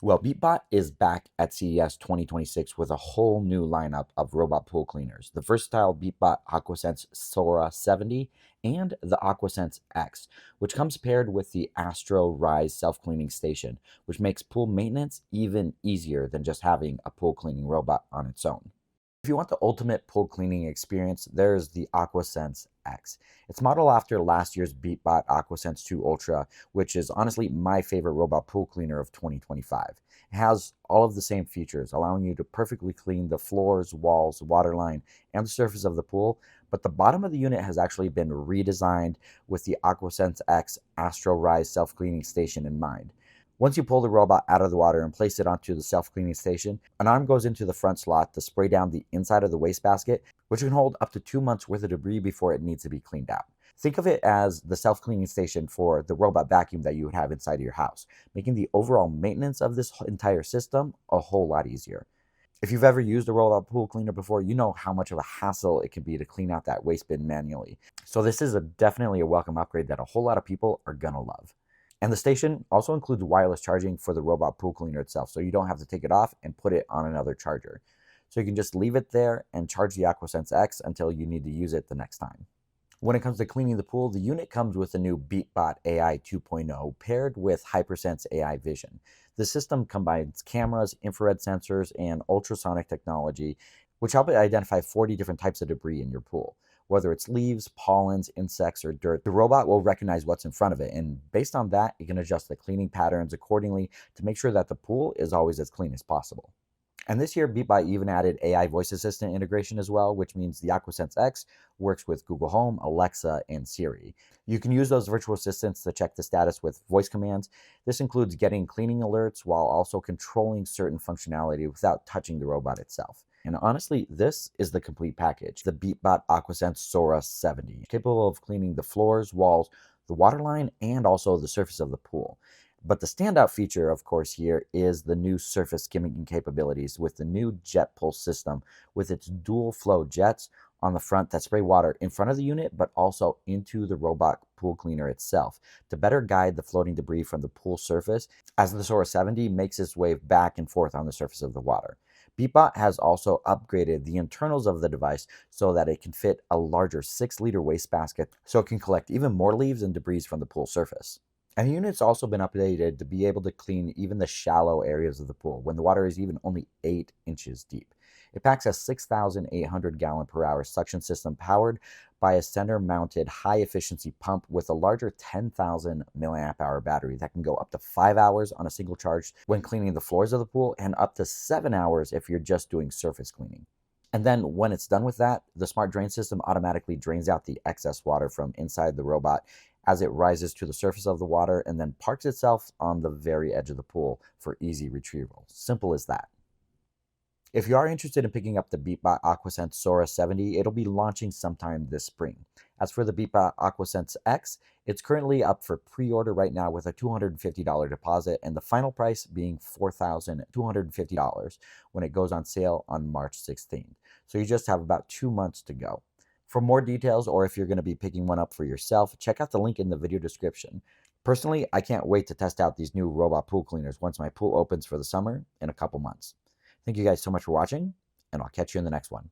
Well, Beatbot is back at CES 2026 with a whole new lineup of robot pool cleaners. The versatile Beatbot AquaSense Sora 70 and the AquaSense X, which comes paired with the Astro Rise self-cleaning station, which makes pool maintenance even easier than just having a pool cleaning robot on its own. If you want the ultimate pool cleaning experience, there's the AquaSense X. It's modeled after last year's Beatbot AquaSense 2 Ultra, which is honestly my favorite robot pool cleaner of 2025. It has all of the same features, allowing you to perfectly clean the floors, walls, waterline, and the surface of the pool, but the bottom of the unit has actually been redesigned with the AquaSense X Astro Rise self-cleaning station in mind. Once you pull the robot out of the water and place it onto the self-cleaning station, an arm goes into the front slot to spray down the inside of the wastebasket, which can hold up to 2 months worth of debris before it needs to be cleaned out. Think of it as the self-cleaning station for the robot vacuum that you would have inside of your house, making the overall maintenance of this entire system a whole lot easier. If you've ever used a robot pool cleaner before, you know how much of a hassle it can be to clean out that waste bin manually. So this is definitely a welcome upgrade that a whole lot of people are gonna love. And the station also includes wireless charging for the robot pool cleaner itself, so you don't have to take it off and put it on another charger. So you can just leave it there and charge the AquaSense X until you need to use it the next time. When it comes to cleaning the pool, the unit comes with a new Beatbot AI 2.0 paired with Hypersense AI Vision. The system combines cameras, infrared sensors, and ultrasonic technology, which help it identify 40 different types of debris in your pool. Whether it's leaves, pollens, insects, or dirt, the robot will recognize what's in front of it, and based on that, it can adjust the cleaning patterns accordingly to make sure that the pool is always as clean as possible. And this year, Beatbot even added AI voice assistant integration as well, which means the AquaSense X works with Google Home, Alexa, and Siri. You can use those virtual assistants to check the status with voice commands. This includes getting cleaning alerts while also controlling certain functionality without touching the robot itself. And honestly, this is the complete package. The Beatbot AquaSense Sora 70, capable of cleaning the floors, walls, the waterline, and also the surface of the pool. But the standout feature, of course, here is the new surface skimming capabilities with the new jet pulse system with its dual flow jets on the front that spray water in front of the unit, but also into the robot pool cleaner itself to better guide the floating debris from the pool surface as the Sora 70 makes its way back and forth on the surface of the water. Beatbot has also upgraded the internals of the device so that it can fit a larger 6-liter wastebasket so it can collect even more leaves and debris from the pool surface. And the unit's also been updated to be able to clean even the shallow areas of the pool when the water is even only 8 inches deep. It packs a 6,800 gallon per hour suction system powered by a center mounted high efficiency pump with a larger 10,000 milliamp hour battery that can go up to 5 hours on a single charge when cleaning the floors of the pool and up to 7 hours if you're just doing surface cleaning. And then when it's done with that, the smart drain system automatically drains out the excess water from inside the robot as it rises to the surface of the water and then parks itself on the very edge of the pool for easy retrieval. Simple as that. If you are interested in picking up the Beatbot AquaSense Sora 70, it'll be launching sometime this spring. As for the Beatbot AquaSense X, it's currently up for pre-order right now with a $250 deposit and the final price being $4,250 when it goes on sale on March 16th. So you just have about 2 months to go. For more details, or if you're going to be picking one up for yourself, check out the link in the video description. Personally, I can't wait to test out these new robot pool cleaners once my pool opens for the summer in a couple months. Thank you guys so much for watching, and I'll catch you in the next one.